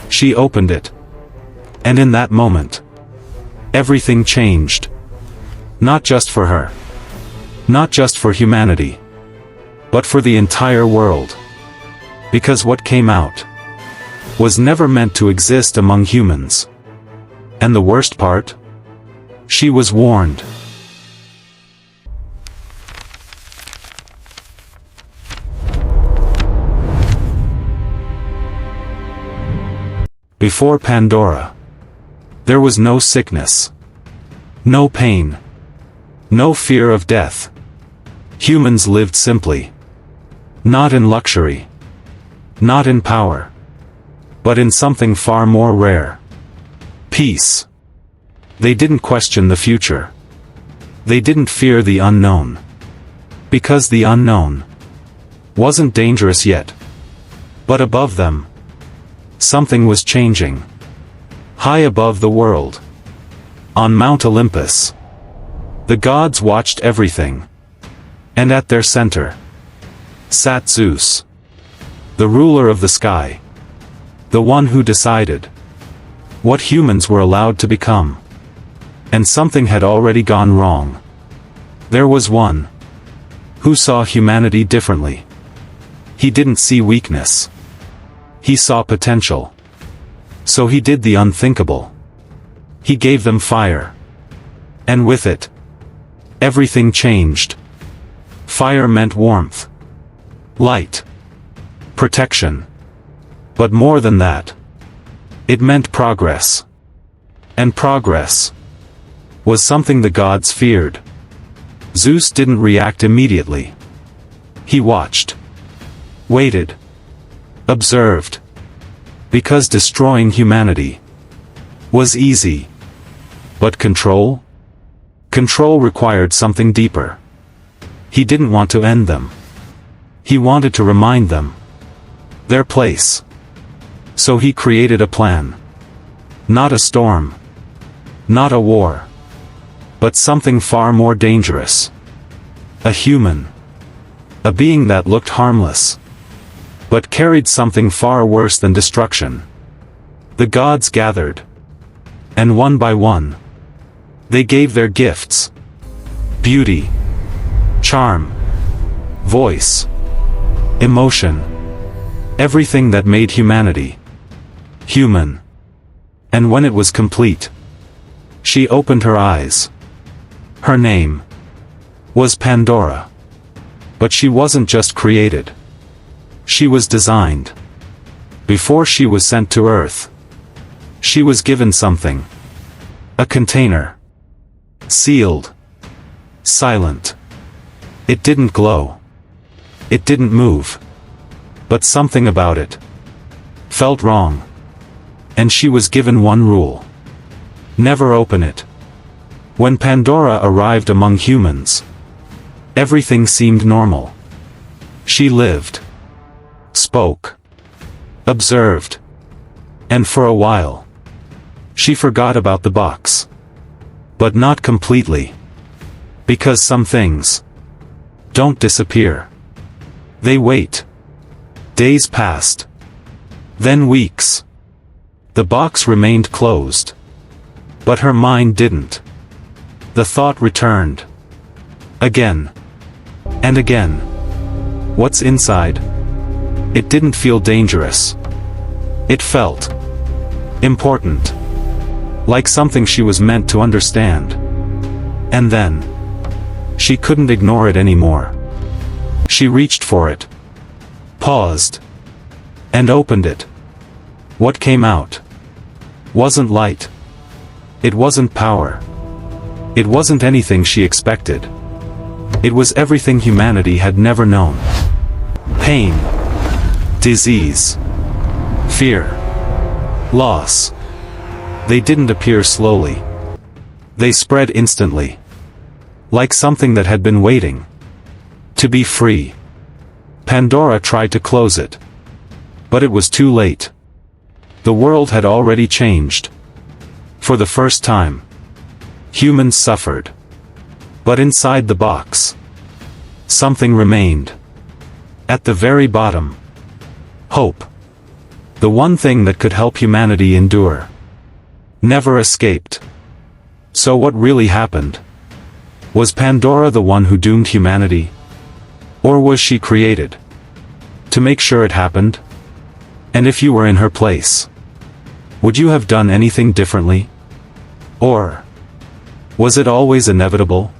She opened it. And in that moment, everything changed. Not just for her. Not just for humanity. But for the entire world. Because what came out was never meant to exist among humans. And the worst part? She was warned. Before Pandora, there was no sickness, no pain, no fear of death. Humans lived simply. Not in luxury, not in power, but in something far more rare. Peace. They didn't question the future. They didn't fear the unknown. Because the unknown wasn't dangerous yet. But above them, something was changing. High above the world, on Mount Olympus, the gods watched everything. And at their center sat Zeus, the ruler of the sky, the one who decided what humans were allowed to become. And something had already gone wrong. There was one who saw humanity differently. He didn't see weakness. He saw potential. So he did the unthinkable. He gave them fire. And with it, everything changed. Fire meant warmth, light, protection. But more than that, it meant progress. And progress was something the gods feared. Zeus didn't react immediately. He watched, waited, observed. Because destroying humanity was easy. But control? Control required something deeper. He didn't want to end them. He wanted to remind them their place. So he created a plan. Not a storm. Not a war. But something far more dangerous. A human. A being that looked harmless, but carried something far worse than destruction. The gods gathered. And one by one, they gave their gifts. Beauty, charm, voice, emotion. Everything that made humanity human. And when it was complete, she opened her eyes. Her name was Pandora. But she wasn't just created. She was designed. Before she was sent to Earth, she was given something. A container. Sealed. Silent. It didn't glow. It didn't move. But something about it felt wrong. And she was given one rule. Never open it. When Pandora arrived among humans, everything seemed normal. She lived, spoke, observed. And for a while, she forgot about the box. But not completely. Because some things don't disappear. They wait. Days passed. Then weeks. The box remained closed. But her mind didn't. The thought returned. Again. And again. What's inside? It didn't feel dangerous. It felt important. Like something she was meant to understand. And then, she couldn't ignore it anymore. She reached for it. Paused. And opened it. What came out wasn't light. It wasn't power. It wasn't anything she expected. It was everything humanity had never known. Pain. Disease. Fear. Loss. They didn't appear slowly. They spread instantly. Like something that had been waiting to be free. Pandora tried to close it. But it was too late. The world had already changed. For the first time, humans suffered. But inside the box, something remained. At the very bottom, hope. The one thing that could help humanity endure. Never escaped. So what really happened? Was Pandora the one who doomed humanity? Or was she created to make sure it happened? And if you were in her place, would you have done anything differently? Or was it always inevitable?